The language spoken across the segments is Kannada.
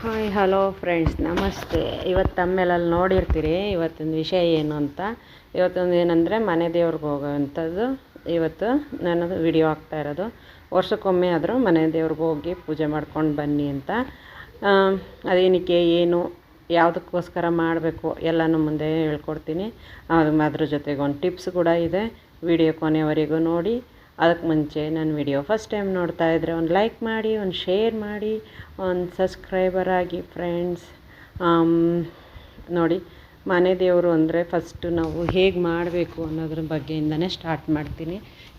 ಹಾಯ್ ಹಲೋ ಫ್ರೆಂಡ್ಸ್, ನಮಸ್ತೆ. ಇವತ್ತು ತಮ್ಮೆಲ್ಲಲ್ಲಿ ನೋಡಿರ್ತೀರಿ ಇವತ್ತಿನ ವಿಷಯ ಏನು ಅಂತ. ಇವತ್ತೊಂದು ಏನಂದರೆ ಮನೆ ದೇವ್ರಿಗೆ ಹೋಗೋವಂಥದ್ದು. ಇವತ್ತು ನಾನು ವಿಡಿಯೋ ಹಾಕ್ತಾ ಇರೋದು. ವರ್ಷಕ್ಕೊಮ್ಮೆ ಆದರೂ ಮನೆ ದೇವ್ರಿಗೆ ಹೋಗಿ ಪೂಜೆ ಮಾಡ್ಕೊಂಡು ಬನ್ನಿ ಅಂತ. ಅದೇನಕ್ಕೆ ಏನು ಯಾವುದಕ್ಕೋಸ್ಕರ ಮಾಡಬೇಕು ಎಲ್ಲನೂ ಮುಂದೆ ಹೇಳ್ಕೊಡ್ತೀನಿ. ಅದ್ರ ಜೊತೆಗೆ ಒಂದು ಟಿಪ್ಸ್ ಕೂಡ ಇದೆ. ವಿಡಿಯೋ ಕೊನೆವರೆಗೂ ನೋಡಿ. ಅದಕ್ಕೆ ಮುಂಚೆ ನನ್ನ ವಿಡಿಯೋ ಫಸ್ಟ್ ಟೈಮ್ ನೋಡ್ತಾ ಇದ್ದರೆ ಒಂದು ಲೈಕ್ ಮಾಡಿ, ಒಂದು ಶೇರ್ ಮಾಡಿ, ಒಂದು ಸಬ್ಸ್ಕ್ರೈಬರ್ ಆಗಿ ಫ್ರೆಂಡ್ಸ್. ನೋಡಿ, ಮನೆ ದೇವರು ಅಂದರೆ ಫಸ್ಟು ನಾವು ಹೇಗೆ ಮಾಡಬೇಕು ಅನ್ನೋದ್ರ ಬಗ್ಗೆಯಿಂದನೇ ಸ್ಟಾರ್ಟ್ ಮಾಡ್ತೀನಿ.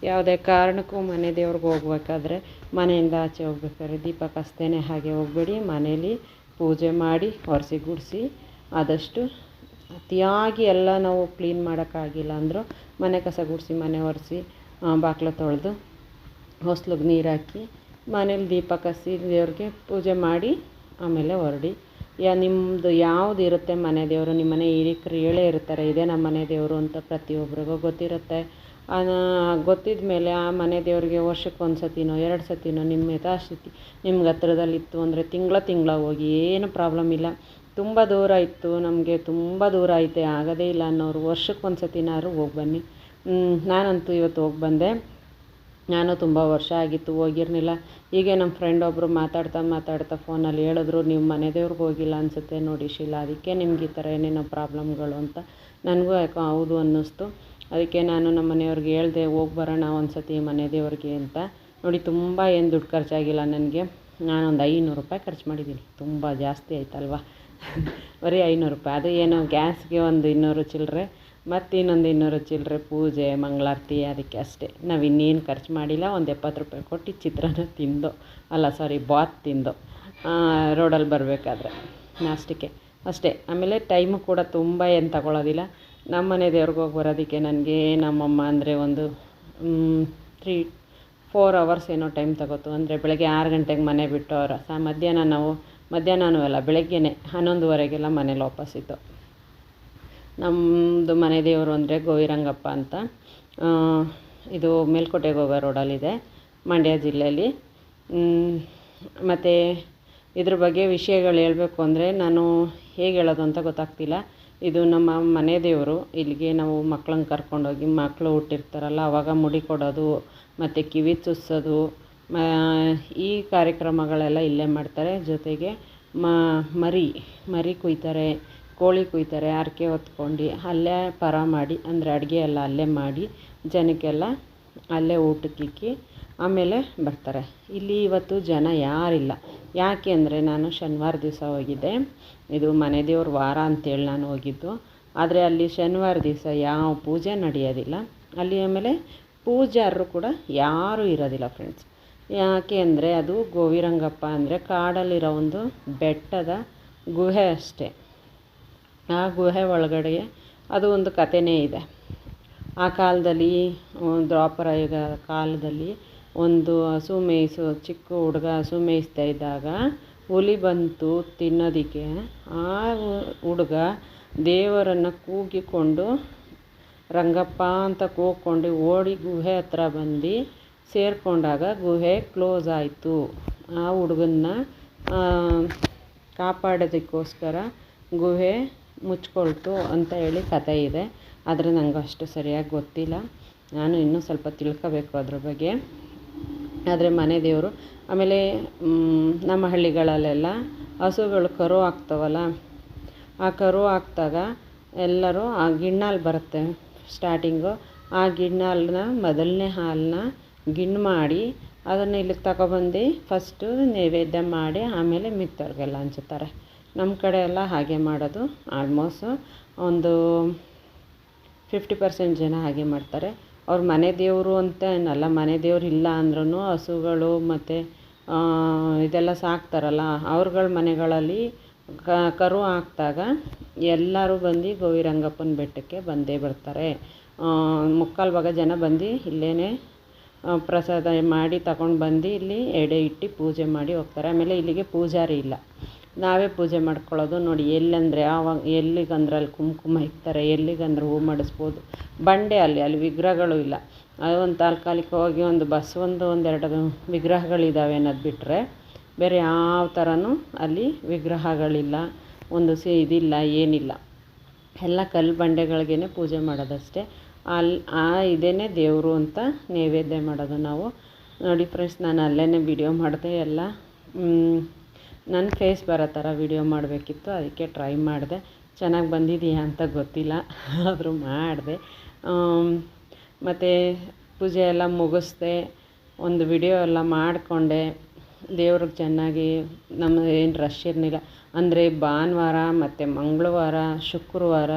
ಯಾವುದೇ ಕಾರಣಕ್ಕೂ ಮನೆ ದೇವ್ರಿಗೆ ಹೋಗ್ಬೇಕಾದ್ರೆ ಮನೆಯಿಂದ ಆಚೆ ಹೋಗ್ಬೇಕಾದ್ರೆ ದೀಪ ಕಸ್ತೇನೆ ಹಾಗೆ ಹೋಗಬೇಡಿ. ಮನೇಲಿ ಪೂಜೆ ಮಾಡಿ ಒರೆಸಿ ಗುಡಿಸಿ, ಆದಷ್ಟು ಅತಿಯಾಗಿ ಎಲ್ಲ ನಾವು ಕ್ಲೀನ್ ಮಾಡೋಕ್ಕಾಗಿಲ್ಲ ಅಂದರೂ ಮನೆ ಕಸ ಗುಡಿಸಿ, ಮನೆ ಒರೆಸಿ, ಬಾಗಿಲು ತೊಳೆದು ಹೊಸ್ಲಿಗೆ ನೀರು ಹಾಕಿ ಮನೇಲಿ ದೀಪ ಕಸಿ ದೇವ್ರಿಗೆ ಪೂಜೆ ಮಾಡಿ ಆಮೇಲೆ ಹೊರಡಿ. ನಿಮ್ಮದು ಯಾವುದು ಇರುತ್ತೆ ಮನೆ ದೇವರು, ನಿಮ್ಮ ಮನೆ ಹಿರಿಕರು ಹೇಳೇ ಇರ್ತಾರೆ ಇದೇ ನಮ್ಮ ಮನೆ ದೇವರು ಅಂತ. ಪ್ರತಿಯೊಬ್ಬರಿಗೂ ಗೊತ್ತಿರುತ್ತೆ. ಗೊತ್ತಿದ ಮೇಲೆ ಆ ಮನೆ ದೇವ್ರಿಗೆ ವರ್ಷಕ್ಕೊಂದು ಸತಿನೋ 2 ಸತಿನೋ ನಿಮ್ಮ ಯಥಾಸ್ಥಿತಿ ನಿಮ್ಗೆ ಹತ್ರದಲ್ಲಿತ್ತು ಅಂದರೆ ತಿಂಗಳ ಹೋಗಿ, ಏನು ಪ್ರಾಬ್ಲಮ್ ಇಲ್ಲ. ತುಂಬ ದೂರ ಇತ್ತು, ನಮಗೆ ತುಂಬ ದೂರ ಐತೆ ಆಗೋದೇ ಇಲ್ಲ ಅನ್ನೋರು ವರ್ಷಕ್ಕೊಂದು ಸತಿನಾದ್ರು ಹೋಗಿ ಬನ್ನಿ. ನಾನಂತೂ ಇವತ್ತು ಹೋಗಿ ಬಂದೆ. ನಾನು ತುಂಬ ವರ್ಷ ಆಗಿತ್ತು ಹೋಗಿರಲಿಲ್ಲ. ಹೀಗೆ ನಮ್ಮ ಫ್ರೆಂಡ್ ಒಬ್ಬರು ಮಾತಾಡ್ತಾ ಫೋನಲ್ಲಿ ಹೇಳಿದ್ರು, ನೀವು ಮನೆ ದೇವ್ರಿಗೆ ಹೋಗಿಲ್ಲ ಅನಿಸುತ್ತೆ ನೋಡಿ ಶೀಲಾ, ಅದಕ್ಕೆ ನಿಮ್ಗೆ ಈ ಥರ ಏನೇನೋ ಪ್ರಾಬ್ಲಮ್ಗಳು ಅಂತ. ನನಗೂ ಯಾಕೋ ಹೌದು ಅನ್ನಿಸ್ತು. ಅದಕ್ಕೆ ನಾನು ನಮ್ಮ ಮನೆಯವ್ರಿಗೆ ಹೇಳಿದೆ, ಹೋಗಿ ಬರೋಣ ಒಂದು ಸತಿ ಮನೆ ದೇವ್ರಿಗೆ ಅಂತ. ನೋಡಿ, ತುಂಬ ಏನು ದುಡ್ಡು ಖರ್ಚಾಗಿಲ್ಲ ನನಗೆ. ನಾನೊಂದು 500 ರೂಪಾಯಿ ಖರ್ಚು ಮಾಡಿದ್ದೀನಿ. ತುಂಬ ಜಾಸ್ತಿ ಆಯ್ತಲ್ವ. ಬರೀ 500 ರೂಪಾಯಿ. ಅದು ಏನೋ ಗ್ಯಾಸ್ಗೆ ಒಂದು 200 ಚಿಲ್ಲರೆ, ಮತ್ತು ಇನ್ನೊಂದು 200 ಚಿಲ್ಲರೆ ಪೂಜೆ ಮಂಗಳಾರತಿ, ಅದಕ್ಕೆ ಅಷ್ಟೇ. ನಾವು ಇನ್ನೇನು ಖರ್ಚು ಮಾಡಿಲ್ಲ. ಒಂದು 70 ರೂಪಾಯಿ ಕೊಟ್ಟು ಚಿತ್ರಾನ್ನ ತಿಂದು, ಬಾತ್ ತಿಂದು ರೋಡಲ್ಲಿ ಬರಬೇಕಾದ್ರೆ ನಾಷ್ಟಕ್ಕೆ ಅಷ್ಟೇ. ಆಮೇಲೆ ಟೈಮು ಕೂಡ ತುಂಬ ಏನು ತಗೊಳ್ಳೋದಿಲ್ಲ. ನಮ್ಮ ಮನೆ ದೇವ್ರಿಗೆ ಹೋಗಿ ಬರೋದಕ್ಕೆ ನನಗೆ ನಮ್ಮಮ್ಮ ಅಂದರೆ ಒಂದು 3-4 ಅವರ್ಸ್ ಏನೋ ಟೈಮ್ ತಗೋತು. ಅಂದರೆ ಬೆಳಗ್ಗೆ 6 ಗಂಟೆಗೆ ಮನೆ ಬಿಟ್ಟು ಮಧ್ಯಾಹ್ನನೂ ಅಲ್ಲ, ಬೆಳಗ್ಗೆನೇ 11:30ಗೆಲ್ಲ ಮನೇಲಿ ವಾಪಸ್ಸಿತ್ತು. ನಮ್ಮದು ಮನೆ ದೇವರು ಅಂದರೆ ಗೋವಿರಂಗಪ್ಪ ಅಂತ. ಇದು ಮೇಲ್ಕೋಟೆಗೆ ಹೋಗೋ ರೋಡಲ್ಲಿದೆ, ಮಂಡ್ಯ ಜಿಲ್ಲೆಯಲ್ಲಿ. ಮತ್ತು ಇದ್ರ ಬಗ್ಗೆ ವಿಷಯಗಳು ಹೇಳಬೇಕು ಅಂದರೆ ನಾನು ಹೇಗೆ ಹೇಳೋದು ಅಂತ ಗೊತ್ತಾಗ್ತಿಲ್ಲ. ಇದು ನಮ್ಮ ಮನೆ ದೇವರು. ಇಲ್ಲಿಗೆ ನಾವು ಮಕ್ಕಳನ್ನ ಕರ್ಕೊಂಡೋಗಿ, ಮಕ್ಕಳು ಹುಟ್ಟಿರ್ತಾರಲ್ಲ ಆವಾಗ ಮುಡಿ ಕೊಡೋದು ಮತ್ತು ಕಿವಿ ಚುಚ್ಚೋದು, ಈ ಕಾರ್ಯಕ್ರಮಗಳೆಲ್ಲ ಇಲ್ಲೇ ಮಾಡ್ತಾರೆ. ಜೊತೆಗೆ ಮರಿ ಕುಯ್ತಾರೆ, ಕೋಳಿ ಕುಯ್ತಾರೆ, ಹರಕೆ ಹೊತ್ಕೊಂಡು ಅಲ್ಲೇ ಪರ ಮಾಡಿ, ಅಂದರೆ ಅಡುಗೆ ಎಲ್ಲ ಅಲ್ಲೇ ಮಾಡಿ ಜನಕ್ಕೆಲ್ಲ ಅಲ್ಲೇ ಊಟಕ್ಕಿಕ್ಕಿ ಆಮೇಲೆ ಬರ್ತಾರೆ. ಇಲ್ಲಿ ಇವತ್ತು ಜನ ಯಾರಿಲ್ಲ. ಯಾಕೆ ಅಂದರೆ ನಾನು ಶನಿವಾರ ದಿವಸ ಹೋಗಿದ್ದೆ. ಇದು ಮನೆ ದೇವ್ರ ವಾರ ಅಂತೇಳಿ ನಾನು ಹೋಗಿದ್ದು. ಆದರೆ ಅಲ್ಲಿ ಶನಿವಾರ ದಿವಸ ಯಾವ ಪೂಜೆ ನಡೆಯೋದಿಲ್ಲ ಅಲ್ಲಿ. ಆಮೇಲೆ ಪೂಜಾರರು ಕೂಡ ಯಾರೂ ಇರೋದಿಲ್ಲ ಫ್ರೆಂಡ್ಸ್. ಯಾಕೆ ಅಂದರೆ ಅದು ಗೋವಿರಂಗಪ್ಪ ಅಂದರೆ ಕಾಡಲ್ಲಿರೋ ಒಂದು ಬೆಟ್ಟದ ಗುಹೆ ಅಷ್ಟೇ. ಆ ಗುಹೆ ಒಳಗಡೆ ಅದು ಒಂದು ಕಥೆನೇ ಇದೆ. ಆ ಕಾಲದಲ್ಲಿ ದ್ವಾಪರ ಯುಗ ಕಾಲದಲ್ಲಿ ಒಂದು ಚಿಕ್ಕ ಹುಡುಗ ಹಸು ಮೇಯಿಸ್ತಾ ಇದ್ದಾಗ ಹುಲಿ ಬಂತು ತಿನ್ನೋದಕ್ಕೆ. ಆ ಹುಡುಗ ದೇವರನ್ನು ಕೂಗಿಕೊಂಡು ರಂಗಪ್ಪ ಅಂತ ಕೂಗ್ಕೊಂಡು ಓಡಿ ಗುಹೆ ಹತ್ರ ಬಂದು ಸೇರಿಕೊಂಡಾಗ ಗುಹೆ ಕ್ಲೋಸ್ ಆಯಿತು. ಆ ಹುಡುಗನ್ನ ಕಾಪಾಡೋದಕ್ಕೋಸ್ಕರ ಗುಹೆ ಮುಚ್ಕೊಳ್ತು ಅಂತ ಹೇಳಿ ಕಥೆ ಇದೆ. ಆದರೆ ನನಗೆ ಅಷ್ಟು ಸರಿಯಾಗಿ ಗೊತ್ತಿಲ್ಲ. ನಾನು ಇನ್ನೂ ಸ್ವಲ್ಪ ತಿಳ್ಕೋಬೇಕು ಅದ್ರ ಬಗ್ಗೆ. ಆದರೆ ಮನೆ ದೇವರು. ಆಮೇಲೆ ನಮ್ಮ ಹಳ್ಳಿಗಳಲ್ಲೆಲ್ಲ ಹಸುಗಳು ಕರು ಹಾಕ್ತವಲ್ಲ, ಆ ಕರು ಹಾಕ್ದಾಗ ಎಲ್ಲರೂ ಆ ಗಿಣ್ಣಾಲು ಬರುತ್ತೆ ಸ್ಟಾರ್ಟಿಂಗು. ಆ ಗಿಣ್ಣಾಲನ್ನ ಮೊದಲನೇ ಹಾಲನ್ನ ಗಿಣ್ಣು ಮಾಡಿ ಅದನ್ನು ಇಲ್ಲಿಗೆ ತಗೊಬಂದು ಫಸ್ಟು ನೈವೇದ್ಯ ಮಾಡಿ ಆಮೇಲೆ ಮಿಕ್ಕವ್ರಿಗೆಲ್ಲ ಹಂಚುತ್ತಾರೆ. ನಮ್ಮ ಕಡೆ ಎಲ್ಲ ಹಾಗೆ ಮಾಡೋದು. ಆಲ್ಮೋಸ್ಟ್ ಒಂದು 50% ಜನ ಹಾಗೆ ಮಾಡ್ತಾರೆ. ಅವ್ರ ಮನೆ ದೇವರು ಅಂತ ಏನಲ್ಲ, ಮನೆ ದೇವ್ರು ಇಲ್ಲ ಅಂದ್ರೂ ಹಸುಗಳು ಮತ್ತು ಇದೆಲ್ಲ ಸಾಕ್ತಾರಲ್ಲ ಅವ್ರಗಳ ಮನೆಗಳಲ್ಲಿ ಕರು ಹಾಕಿದಾಗ ಎಲ್ಲರೂ ಬಂದು ಗೋವಿರಂಗಪ್ಪನ ಬೆಟ್ಟಕ್ಕೆ ಬಂದೇ ಬರ್ತಾರೆ. 3/4 ಜನ ಬಂದು ಇಲ್ಲೇ ಪ್ರಸಾದ ಮಾಡಿ ತಗೊಂಡು ಬಂದು ಇಲ್ಲಿ ಎಡೆ ಇಟ್ಟು ಪೂಜೆ ಮಾಡಿ ಹೋಗ್ತಾರೆ. ಆಮೇಲೆ ಇಲ್ಲಿಗೆ ಪೂಜಾರಿ ಇಲ್ಲ, ನಾವೇ ಪೂಜೆ ಮಾಡ್ಕೊಳ್ಳೋದು. ನೋಡಿ, ಎಲ್ಲಂದರೆ ಎಲ್ಲಿಗಂದ್ರೆ ಅಲ್ಲಿ ಕುಂಕುಮ ಇಕ್ತಾರೆ, ಎಲ್ಲಿಗಂದ್ರೆ ಹೂ ಮಾಡಿಸ್ಬೋದು. ಬಂಡೆ ಅಲ್ಲಿ ವಿಗ್ರಹಗಳು ಇಲ್ಲ. ಅದು ಒಂದು ತಾತ್ಕಾಲಿಕವಾಗಿ ಒಂದು ಬಸವಂದು 1-2 ವಿಗ್ರಹಗಳಿದ್ದಾವೆ ಅನ್ನೋದು ಬಿಟ್ಟರೆ ಬೇರೆ ಯಾವ ಥರನೂ ಅಲ್ಲಿ ವಿಗ್ರಹಗಳಿಲ್ಲ, ಒಂದು ಇದಿಲ್ಲ, ಏನಿಲ್ಲ. ಎಲ್ಲ ಕಲ್ಲು ಬಂಡೆಗಳಿಗೇ ಪೂಜೆ ಮಾಡೋದಷ್ಟೇ. ಇದೇ ದೇವರು ಅಂತ ನೈವೇದ್ಯ ಮಾಡೋದು ನಾವು. ನೋಡಿ ಫ್ರೆಂಡ್ಸ್, ನಾನು ಅಲ್ಲೇ ವಿಡಿಯೋ ಮಾಡಿದೆ. ಎಲ್ಲ ನನ್ನ ಫೇಸ್ ಬರೋ ಥರ ವಿಡಿಯೋ ಮಾಡಬೇಕಿತ್ತು, ಅದಕ್ಕೆ ಟ್ರೈ ಮಾಡಿದೆ. ಚೆನ್ನಾಗಿ ಬಂದಿದೆಯಾ ಅಂತ ಗೊತ್ತಿಲ್ಲ, ಆದರೂ ಮಾಡಿದೆ. ಮತ್ತು ಪೂಜೆ ಎಲ್ಲ ಮುಗಿಸ್ದೆ, ಒಂದು ವಿಡಿಯೋ ಎಲ್ಲ ಮಾಡಿಕೊಂಡೆ. ದೇವ್ರಿಗೆ ಚೆನ್ನಾಗಿ ನಮ್ಮ ಏನು ರಶ್ ಇರಲಿಲ್ಲ. ಅಂದರೆ ಭಾನುವಾರ ಮತ್ತು ಮಂಗಳವಾರ, ಶುಕ್ರವಾರ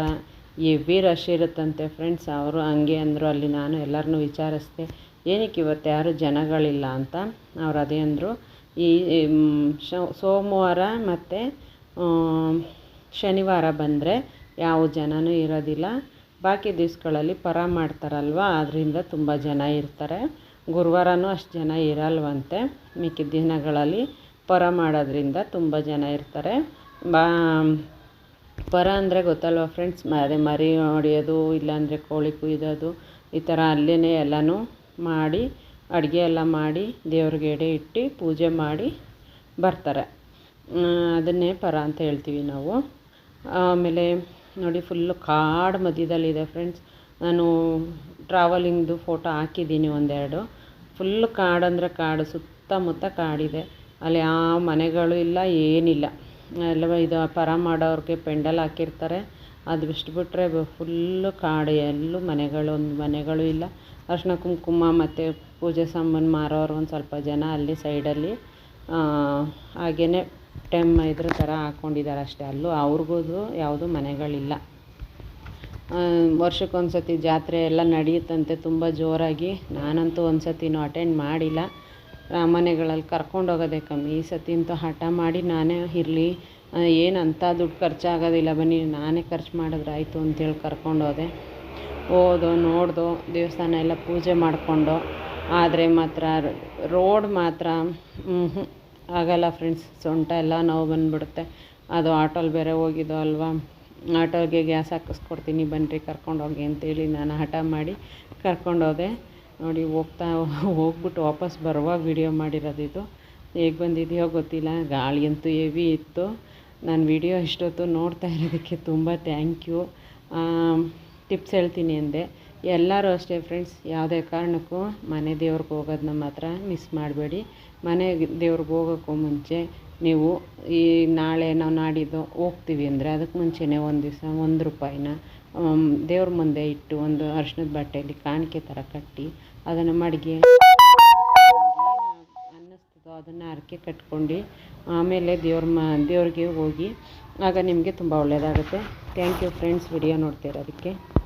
ಹೆವಿ ರಶ್ ಇರುತ್ತಂತೆ ಫ್ರೆಂಡ್ಸ್. ಅವರು ಹಂಗೆ ಅಂದರು. ಅಲ್ಲಿ ನಾನು ಎಲ್ಲರನ್ನೂ ವಿಚಾರಿಸ್ದೆ, ಏನಕ್ಕೆ ಇವತ್ತು ಯಾರೂ ಜನಗಳಿಲ್ಲ ಅಂತ. ಅವ್ರು ಅದೇ ಅಂದರು, ಈ ಸೋಮವಾರ ಮತ್ತು ಶನಿವಾರ ಬಂದರೆ ಯಾವ ಜನನೂ ಇರೋದಿಲ್ಲ. ಬಾಕಿ ದಿವಸಗಳಲ್ಲಿ ಪರ ಮಾಡ್ತಾರಲ್ವ, ಅದರಿಂದ ತುಂಬ ಜನ ಇರ್ತಾರೆ. ಗುರುವಾರನೂ ಅಷ್ಟು ಜನ ಇರಲ್ವಂತೆ. ಮಿಕ್ಕಿದ ದಿನಗಳಲ್ಲಿ ಪರ ಮಾಡೋದ್ರಿಂದ ತುಂಬ ಜನ ಇರ್ತಾರೆ. ಪರ ಅಂದರೆ ಗೊತ್ತಲ್ವ ಫ್ರೆಂಡ್ಸ್, ಅದೇ ಮರಿ ಹೊಡೆಯೋದು, ಇಲ್ಲಾಂದರೆ ಕೋಳಿ ಕುಯ್ಯೋದು, ಈ ಥರ ಅಲ್ಲೇ ಎಲ್ಲನೂ ಮಾಡಿ, ಅಡುಗೆ ಎಲ್ಲ ಮಾಡಿ ದೇವ್ರಿಗೆ ಎಡೆ ಇಟ್ಟು ಪೂಜೆ ಮಾಡಿ ಬರ್ತಾರೆ. ಅದನ್ನೇ ಪರ ಅಂತ ಹೇಳ್ತೀವಿ ನಾವು. ಆಮೇಲೆ ನೋಡಿ, ಫುಲ್ಲು ಕಾಡು ಮಧ್ಯದಲ್ಲಿದೆ ಫ್ರೆಂಡ್ಸ್. ನಾನು ಟ್ರಾವೆಲಿಂಗ್ದು ಫೋಟೋ ಹಾಕಿದ್ದೀನಿ ಒಂದೆರಡು. ಫುಲ್ಲು ಕಾಡು ಅಂದರೆ ಕಾಡು, ಸುತ್ತಮುತ್ತ ಕಾಡಿದೆ. ಅಲ್ಲಿ ಯಾವ ಮನೆಗಳು ಇಲ್ಲ, ಏನಿಲ್ಲ. ಎಲ್ಲ ಇದು ಪರ ಮಾಡೋರಿಗೆ ಪೆಂಡಲ್ ಹಾಕಿರ್ತಾರೆ, ಅದು ಬಿಟ್ಟರೆ ಫುಲ್ಲು ಕಾಡು. ಎಲ್ಲೂ ಒಂದು ಮನೆಗಳು ಇಲ್ಲ. ಅರಿಶಿನ ಕುಂಕುಮ ಮತ್ತು ಪೂಜೆ ಸಾಮಾನು ಮಾರೋರು ಒಂದು ಸ್ವಲ್ಪ ಜನ ಅಲ್ಲಿ ಸೈಡಲ್ಲಿ ಹಾಗೇ ಇದ್ರ ಥರ ಹಾಕ್ಕೊಂಡಿದ್ದಾರೆ ಅಷ್ಟೇ. ಅಲ್ಲೂ ಅವ್ರಿಗೂ ಯಾವುದೂ ಮನೆಗಳಿಲ್ಲ. ವರ್ಷಕ್ಕೊಂದು ಸತಿ ಜಾತ್ರೆ ಎಲ್ಲ ನಡೆಯುತ್ತಂತೆ ತುಂಬ ಜೋರಾಗಿ. ನಾನಂತೂ ಒಂದು ಸತಿನೂ ಅಟೆಂಡ್ ಮಾಡಿಲ್ಲ. ಮನೆಗಳಲ್ಲಿ ಕರ್ಕೊಂಡೋಗೋದೇ ಕಮ್ಮಿ. ಈ ಸತಿ ಅಂತೂ ಹಠ ಮಾಡಿ ನಾನೇ ಇರಲಿ, ಏನಂತ ದುಡ್ಡು ಖರ್ಚಾಗೋದಿಲ್ಲ, ಬನ್ನಿ ನಾನೇ ಖರ್ಚು ಮಾಡಿದ್ರೆ ಆಯಿತು ಅಂತೇಳಿ ಕರ್ಕೊಂಡೋದೆ. ನೋಡ್ದೋ ದೇವಸ್ಥಾನ ಎಲ್ಲ ಪೂಜೆ ಮಾಡಿಕೊಂಡು. ಆದರೆ ಮಾತ್ರ ರೋಡ್ ಮಾತ್ರ ಆಗಲ್ಲ ಫ್ರೆಂಡ್ಸ್. ಸೊಂಟ ಎಲ್ಲ ನೋವು ಬಂದುಬಿಡುತ್ತೆ. ಅದು ಆಟೋಲ್ಲಿ ಬೇರೆ ಹೋಗಿದ್ದೋ ಅಲ್ವಾ, ಆಟೋಗೆ ಗ್ಯಾಸ್ ಹಾಕಿಸ್ಕೊಡ್ತೀನಿ ಬನ್ನಿರಿ ಕರ್ಕೊಂಡೋಗಿ ಅಂತೇಳಿ ನಾನು ಹಠ ಮಾಡಿ ಕರ್ಕೊಂಡೋದೆ. ನೋಡಿ, ಹೋಗ್ಬಿಟ್ಟು ವಾಪಸ್ ಬರುವಾಗ ವಿಡಿಯೋ ಮಾಡಿರೋದಿದು. ಹೇಗೆ ಬಂದಿದೆಯೋ ಗೊತ್ತಿಲ್ಲ, ಗಾಳಿ ಅಂತೂ ಹೆವಿ ಇತ್ತು. ನಾನು ವಿಡಿಯೋ ಇಷ್ಟೊತ್ತು ನೋಡ್ತಾ ಇರೋದಕ್ಕೆ ತುಂಬ ಥ್ಯಾಂಕ್ ಯು. ಟಿಪ್ಸ್ ಹೇಳ್ತೀನಿ ಅಂದೆ. ಎಲ್ಲರೂ ಅಷ್ಟೇ ಫ್ರೆಂಡ್ಸ್, ಯಾವುದೇ ಕಾರಣಕ್ಕೂ ಮನೆ ದೇವ್ರಿಗೆ ಹೋಗೋದನ್ನ ಮಾತ್ರ ಮಿಸ್ ಮಾಡಬೇಡಿ. ಮನೆ ದೇವ್ರಿಗೆ ಹೋಗೋಕ್ಕೂ ಮುಂಚೆ ನೀವು ಈ ನಾಳೆ ನಾವು ನಾಡಿದ್ದು ಹೋಗ್ತೀವಿ ಅಂದರೆ ಅದಕ್ಕೆ ಮುಂಚೆನೇ ಒಂದು ದಿವಸ ₹1 ದೇವ್ರ ಮುಂದೆ ಇಟ್ಟು, ಒಂದು ಅರಿಶಿನದ ಬಟ್ಟೆಯಲ್ಲಿ ಕಾಣಿಕೆ ಥರ ಕಟ್ಟಿ, ಅದನ್ನು ಮಡಗಿ ಅನ್ನಿಸ್ತದೋ ಅದನ್ನು ಹರಕೆ ಕಟ್ಕೊಂಡು ಆಮೇಲೆ ದೇವ್ರಿಗೆ ಹೋಗಿ. ಆಗ ನಿಮಗೆ ತುಂಬ ಒಳ್ಳೆಯದಾಗುತ್ತೆ. ಥ್ಯಾಂಕ್ ಯು ಫ್ರೆಂಡ್ಸ್, ವಿಡಿಯೋ ನೋಡ್ತಾ ಇರೋದಕ್ಕೆ.